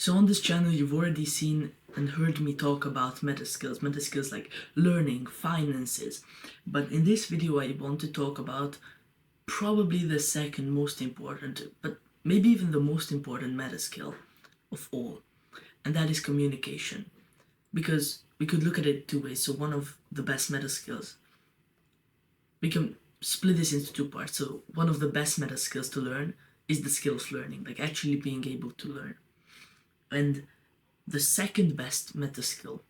So on this channel, you've already seen and heard me talk about meta skills like learning, finances. But in this video, I want to talk about probably the second most important, but maybe even the most important meta skill of all, and that is communication. Because we could look at it two ways. So one of the best meta skills, we can split this into two parts. So one of the best meta skills to learn is the skill of learning, like actually being able to learn. And the second best meta skill,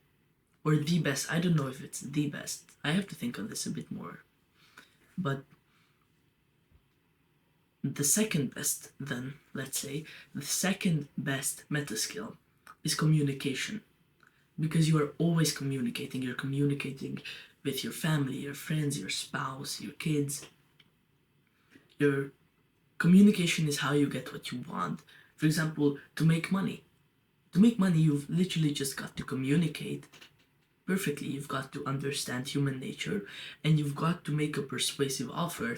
or the best, I don't know if it's the best, I have to think on this a bit more, but the second best, then, let's say, the second best meta skill is communication. Because you are always communicating. You're communicating with your family, your friends, your spouse, your kids. Your communication is how you get what you want. For example, to make money. To make money, you've literally just got to communicate perfectly. You've got to understand human nature, and you've got to make a persuasive offer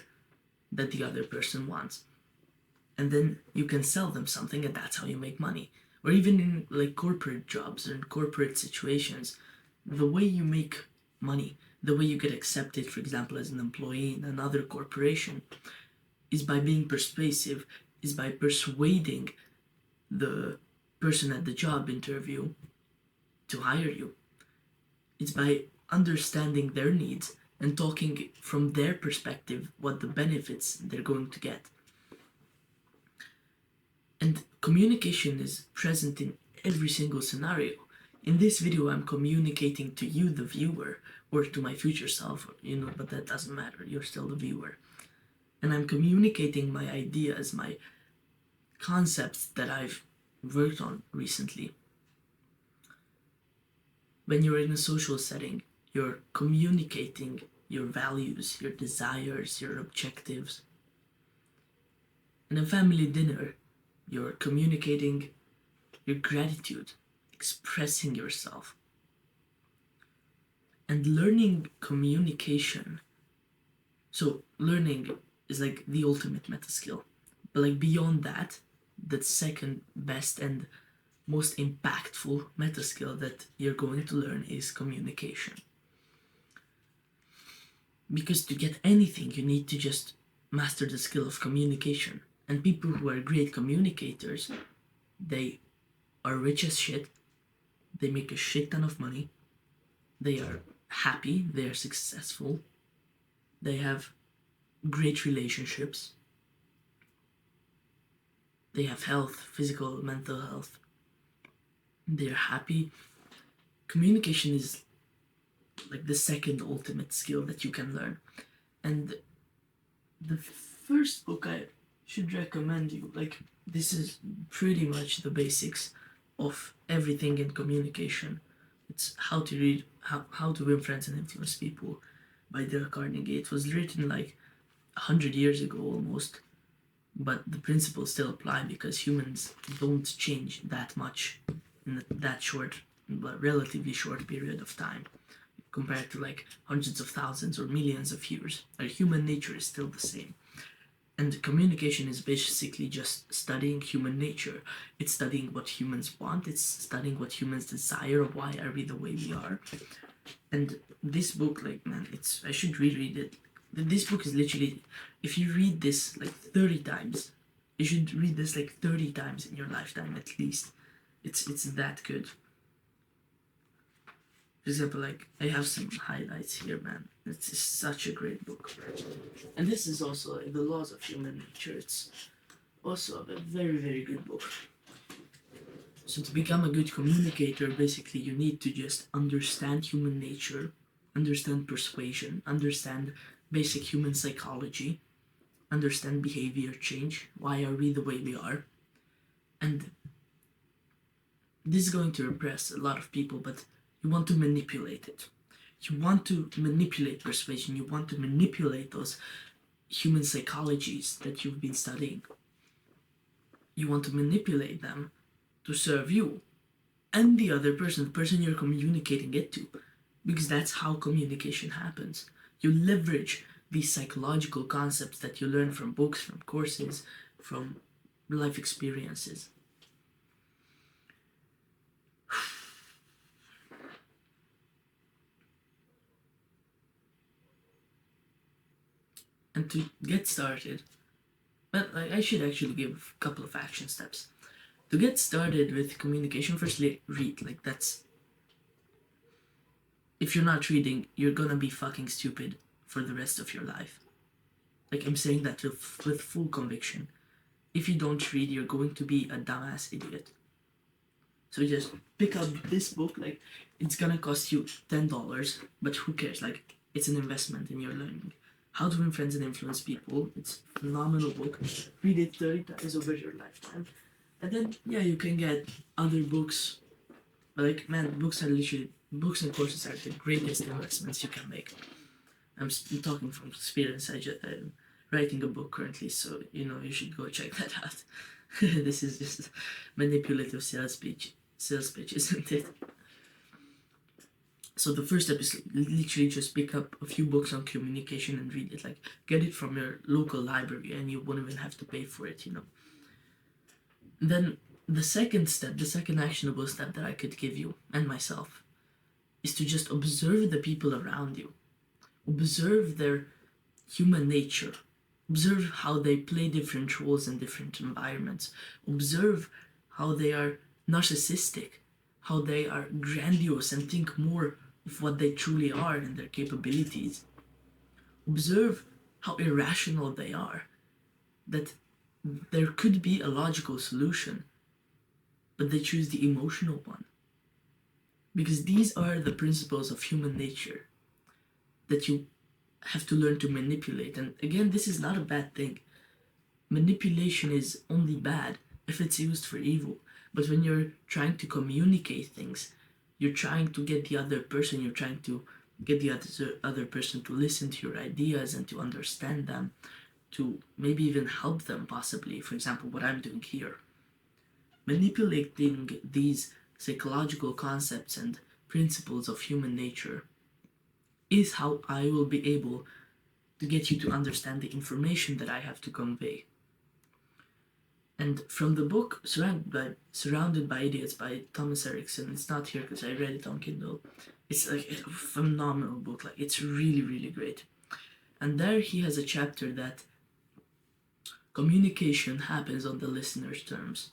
that the other person wants. And then you can sell them something, and that's how you make money. Or even in like corporate jobs and corporate situations, the way you make money, the way you get accepted, for example, as an employee in another corporation, is by being persuasive, is by persuading the person at the job interview to hire you. It's by understanding their needs and talking from their perspective what the benefits they're going to get. And communication is present in every single scenario. In this video, I'm communicating to you, the viewer, or to my future self, but that doesn't matter. You're still the viewer. And I'm communicating my ideas, my concepts that I've worked on recently. When you're in a social setting, you're communicating your values, your desires, your objectives. In a family dinner, you're communicating your gratitude, expressing yourself. And learning communication. So learning is like the ultimate meta skill. But like beyond that, the second best and most impactful meta skill that you're going to learn is communication. Because to get anything, you need to just master the skill of communication. And people who are great communicators, they are rich as shit, they make a shit ton of money, they are happy, they are successful, they have great relationships, they have health, physical, mental health, they're happy. Communication is like the second ultimate skill that you can learn. And the first book I should recommend you, like, this is pretty much the basics of everything in communication. It's How to Read, How to Win Friends and Influence People by Dale Carnegie. It was written like 100 years ago almost, but the principles still apply because humans don't change that much in that short, relatively short period of time compared to like hundreds of thousands or millions of years. Our human nature is still the same. And communication is basically just studying human nature. It's studying what humans want. It's studying what humans desire. Why are we the way we are? And this book, like, man, I should reread it. This book is literally, if you read this like 30 times, you should read this like 30 times in your lifetime at least. It's that good. For example, like, I have some highlights here, man. It's such a great book. And this is also The Laws of Human Nature. It's also a very, very good book. So to become a good communicator, basically you need to just understand human nature, understand persuasion, understand basic human psychology, understand behavior change, why are we the way we are. And this is going to impress a lot of people, but you want to manipulate it. You want to manipulate persuasion. You want to manipulate those human psychologies that you've been studying. You want to manipulate them to serve you and the other person, the person you're communicating it to, because that's how communication happens. You leverage these psychological concepts that you learn from books, from courses, from life experiences. And to get started, but I should actually give a couple of action steps. To get started with communication, firstly, read. Like, that's. If you're not reading, you're gonna be fucking stupid for the rest of your life. Like, I'm saying that with full conviction. If you don't read, you're going to be a dumbass idiot. So just pick up this book. Like, it's gonna cost you $10, but who cares? Like, it's an investment in your learning. How to Win Friends and Influence People. It's a phenomenal book. Read it 30 times over your lifetime. And then, yeah, you can get other books. But, like, man, books and courses are the greatest investments you can make. I'm talking from experience. I'm writing a book currently, so, you should go check that out. This is just manipulative sales pitch, isn't it? So the first step is literally just pick up a few books on communication and read it. Like, get it from your local library, and you won't even have to pay for it. Then the second actionable step that I could give you and myself is to just observe the people around you. Observe their human nature. Observe how they play different roles in different environments. Observe how they are narcissistic, how they are grandiose and think more of what they truly are and their capabilities. Observe how irrational they are, that there could be a logical solution, but they choose the emotional one. Because these are the principles of human nature that you have to learn to manipulate. And again, this is not a bad thing. Manipulation is only bad if it's used for evil. But when you're trying to communicate things, you're trying to get the other person, you're trying to get the other person to listen to your ideas and to understand them, to maybe even help them possibly. For example, what I'm doing here. Manipulating these psychological concepts and principles of human nature is how I will be able to get you to understand the information that I have to convey. And from the book Surrounded by Idiots by Thomas Erickson, it's not here because I read it on Kindle. It's like a phenomenal book. Like, it's really, really great. And there he has a chapter that communication happens on the listener's terms.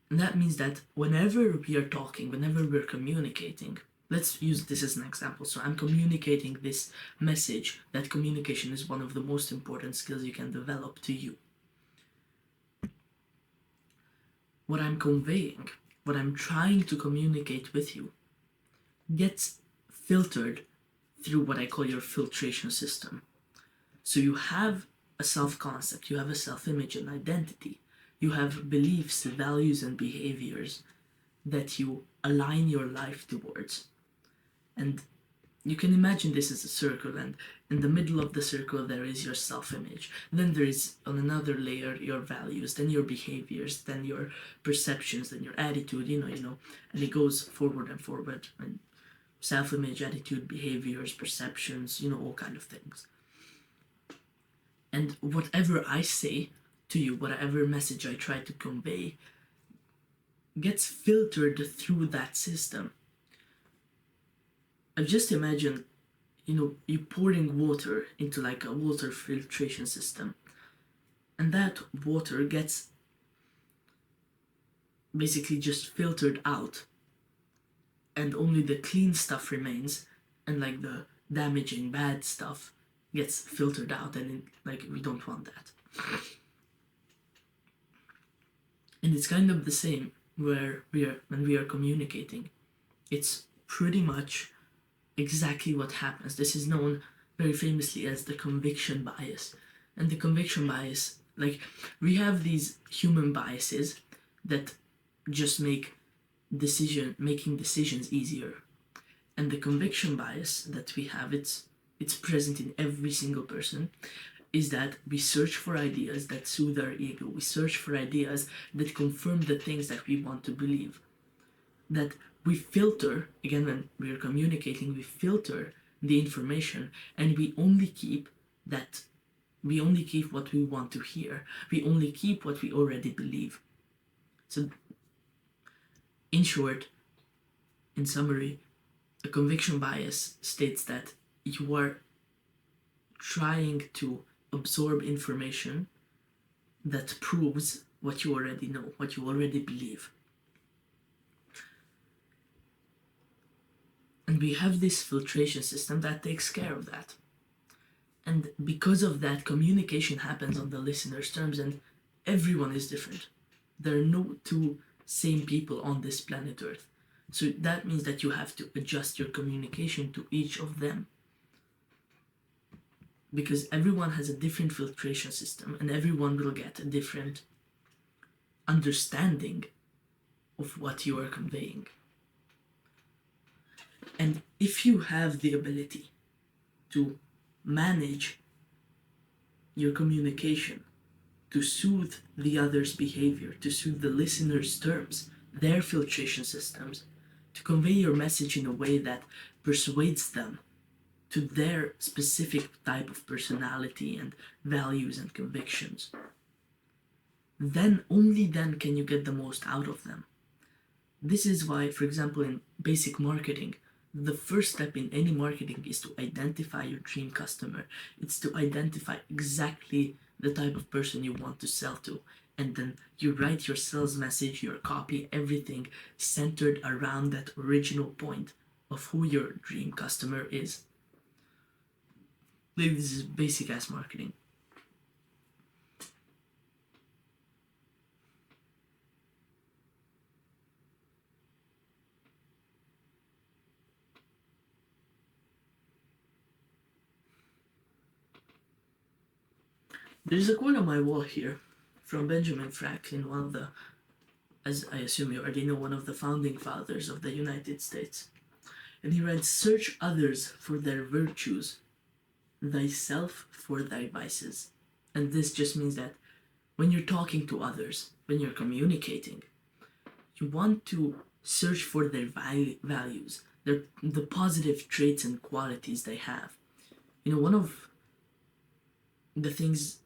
And that means that whenever we are talking, whenever we're communicating, let's use this as an example. So I'm communicating this message that communication is one of the most important skills you can develop to you. What I'm conveying, what I'm trying to communicate with you, gets filtered through what I call your filtration system. So you have a self-concept, you have a self-image and identity, you have beliefs, values, and behaviors that you align your life towards. And you can imagine this as a circle, and in the middle of the circle there is your self-image. Then there is, on another layer, your values, then your behaviors, then your perceptions, then your attitude, and it goes forward and forward. And self-image, attitude, behaviors, perceptions, all kind of things. And whatever I say to you, whatever message I try to convey, gets filtered through that system. I've just imagined, you pouring water into like a water filtration system. And that water gets basically just filtered out. And only the clean stuff remains, and like the damaging, bad stuff gets filtered out, and we don't want that. And it's kind of the same when we are communicating. It's pretty much exactly what happens. This is known very famously as the conviction bias. And the conviction bias, we have these human biases that just make making decisions easier. And the conviction bias that we have, it's present in every single person, is that we search for ideas that soothe our ego. We search for ideas that confirm the things that we want to believe. That we filter, again, when we are communicating, we filter the information, and we only keep what we want to hear. We only keep what we already believe. So, in short, in summary, a conviction bias states that you are trying to absorb information that proves what you already know, what you already believe. And we have this filtration system that takes care of that. And because of that, communication happens on the listener's terms, and everyone is different. There are no two same people on this planet Earth. So that means that you have to adjust your communication to each of them. Because everyone has a different filtration system, and everyone will get a different understanding of what you are conveying. And if you have the ability to manage your communication, to soothe the other's behavior, to soothe the listener's terms, their filtration systems, to convey your message in a way that persuades them to their specific type of personality and values and convictions, then, only then, can you get the most out of them. This is why, for example, in basic marketing, the first step in any marketing is to identify your dream customer. It's to identify exactly the type of person you want to sell to. And then you write your sales message, your copy, everything centered around that original point of who your dream customer is. Like, this is basic ass marketing. There's a quote on my wall here from Benjamin Franklin, one of the, as I assume you already know, one of the founding fathers of the United States. And he writes, "Search others for their virtues, thyself for thy vices." And this just means that when you're talking to others, when you're communicating, you want to search for their values, the positive traits and qualities they have. You know, one of the things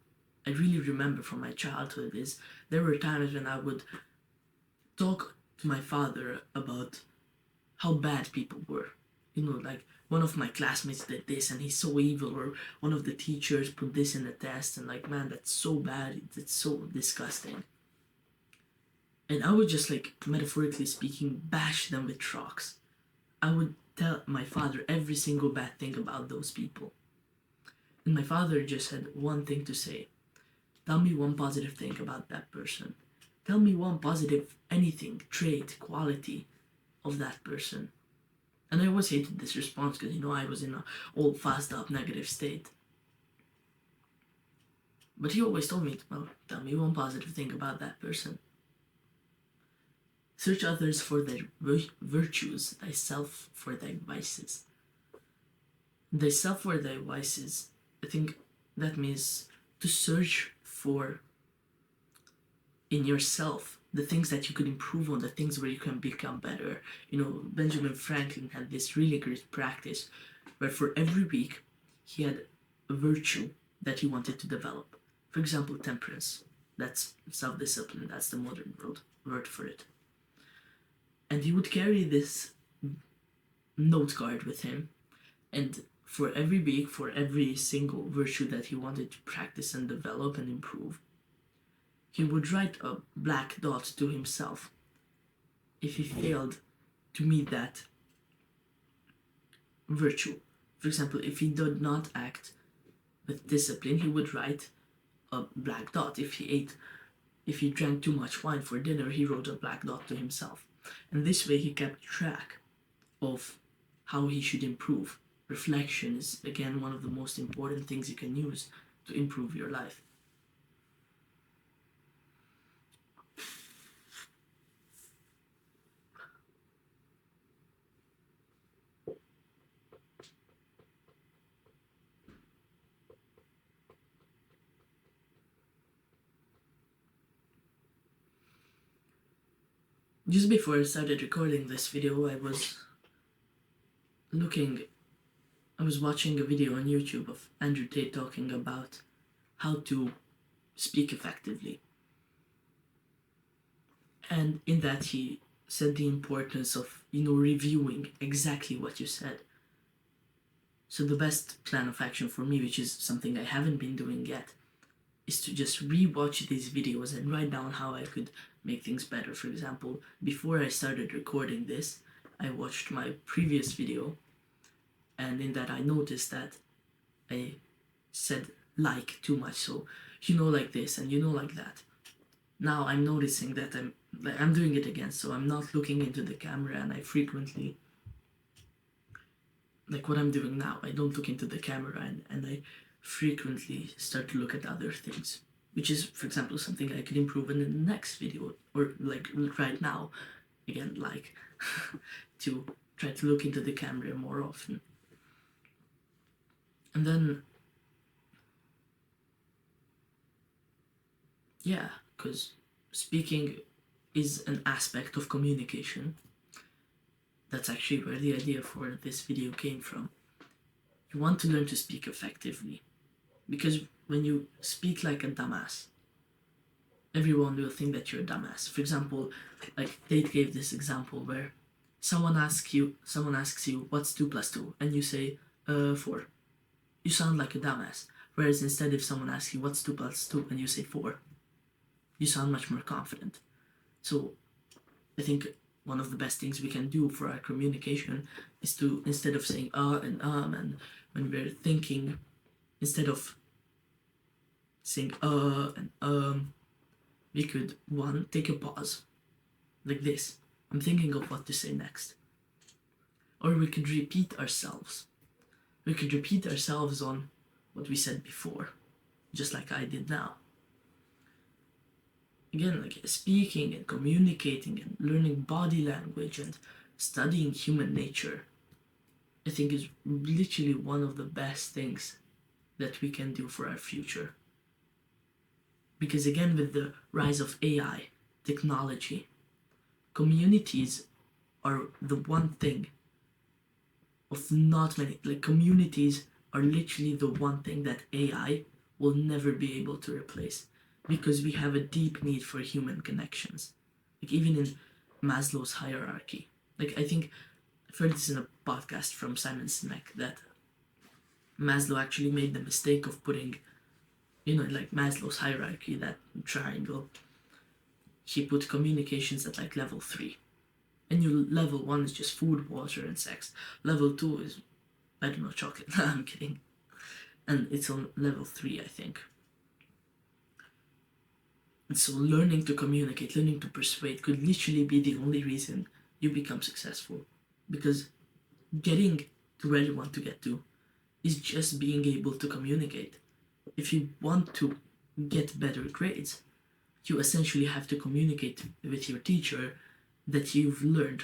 I really remember from my childhood is there were times when I would talk to my father about how bad people were. You know, like, one of my classmates did this and he's so evil, or one of the teachers put this in the test, and like, man, that's so bad, it's so disgusting. And I would just, like, metaphorically speaking, bash them with rocks. I would tell my father every single bad thing about those people. And my father just had one thing to say: tell me one positive thing about that person. Tell me one positive anything, trait, quality of that person. And I always hated this response because, you know, I was in a all fast up negative state. But he always told me, well, tell me one positive thing about that person. Search others for their virtues, thyself for thy vices. Thyself for thy vices, I think that means to search for in yourself the things that you could improve on, the things where you can become better. You know, Benjamin Franklin had this really great practice where for every week he had a virtue that he wanted to develop. For example, temperance. That's self-discipline. That's the modern word for it. And he would carry this note card with him, and for every week, for every single virtue that he wanted to practice and develop and improve, he would write a black dot to himself if he failed to meet that virtue. For example, if he did not act with discipline, he would write a black dot. If he drank too much wine for dinner, he wrote a black dot to himself. And this way he kept track of how he should improve. Reflection is, again, one of the most important things you can use to improve your life. Just before I started recording this video, I was watching a video on YouTube of Andrew Tate talking about how to speak effectively. And in that, he said the importance of, reviewing exactly what you said. So the best plan of action for me, which is something I haven't been doing yet, is to just re-watch these videos and write down how I could make things better. For example, before I started recording this, I watched my previous video, and in that I noticed that I said like too much. So like this and like that. Now I'm noticing that I'm doing it again. So I'm not looking into the camera, and I frequently, like what I'm doing now, I don't look into the camera, and I frequently start to look at other things, which is, for example, something I could improve in the next video, or like right now, again, like to try to look into the camera more often. And then, yeah, because speaking is an aspect of communication. That's actually where the idea for this video came from. You want to learn to speak effectively, because when you speak like a dumbass, everyone will think that you're a dumbass. For example, like Tate gave this example where someone asks you what's 2 plus 2, and you say 4. You sound like a dumbass. Whereas instead, if someone asks you what's 2 plus 2 and you say 4, you sound much more confident. So I think one of the best things we can do for our communication is to, instead of saying and when we're thinking, instead of saying and we could, one, take a pause, like this. I'm thinking of what to say next. Or we could repeat ourselves. We could repeat ourselves on what we said before, just like I did now. Again, like speaking and communicating and learning body language and studying human nature, I think is literally one of the best things that we can do for our future. Because again, with the rise of AI, technology, communities are the one thing of not many, like communities are literally the one thing that AI will never be able to replace, because we have a deep need for human connections. Like even in Maslow's hierarchy, like I think I've heard this in a podcast from Simon Sinek, that Maslow actually made the mistake of putting, like Maslow's hierarchy, that triangle, he put communications at like level 3. And level 1 is just food, water, and sex. Level 2 is, I don't know, chocolate. I'm kidding. And it's on level 3, I think. And so learning to communicate, learning to persuade could literally be the only reason you become successful. Because getting to where you want to get to is just being able to communicate. If you want to get better grades, you essentially have to communicate with your teacher that you've learned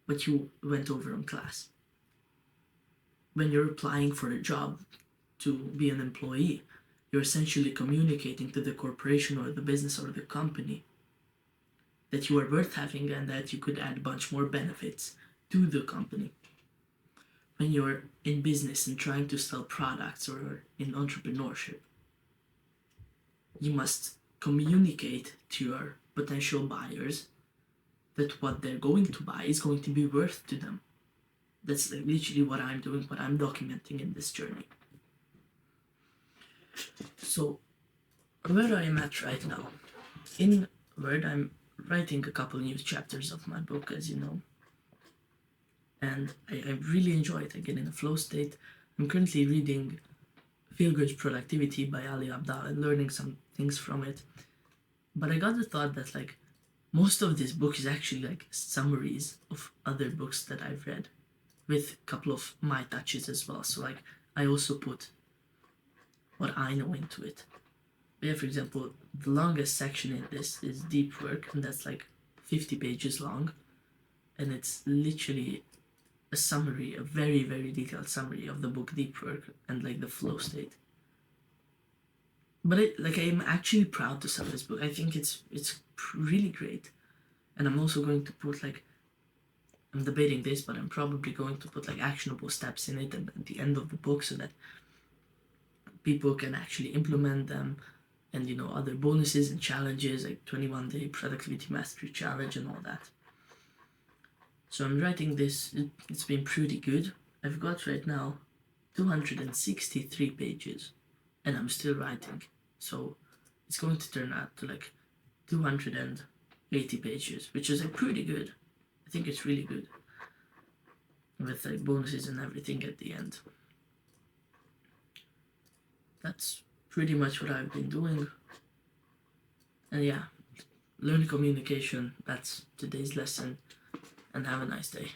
what you went over in class. When you're applying for a job to be an employee, you're essentially communicating to the corporation or the business or the company that you are worth having and that you could add a bunch more benefits to the company. When you're in business and trying to sell products or in entrepreneurship, you must communicate to your potential buyers that what they're going to buy is going to be worth to them. That's like literally what I'm doing, what I'm documenting in this journey. So, where I am at right now, in Word, I'm writing a couple new chapters of my book, as you know, and I really enjoy it. I get in a flow state. I'm currently reading Feel Good Productivity by Ali Abdaal and learning some things from it. But I got the thought that like most of this book is actually like summaries of other books that I've read, with a couple of my touches as well. So like I also put what I know into it. But yeah, for example, the longest section in this is Deep Work, and that's like 50 pages long, and it's literally a summary, a very, very detailed summary of the book Deep Work and like the flow state. But I'm actually proud to sell this book. I think it's really great, and I'm also going to put like, I'm debating this, but I'm probably going to put like actionable steps in it and at the end of the book, so that people can actually implement them, and other bonuses and challenges like 21-day productivity mastery challenge and all that. So I'm writing this. It's been pretty good. I've got right now 263 pages, and I'm still writing. So it's going to turn out to like 280 pages, which is like pretty good. I think it's really good, with like bonuses and everything at the end. That's pretty much what I've been doing. And yeah, learn communication. That's today's lesson, and have a nice day.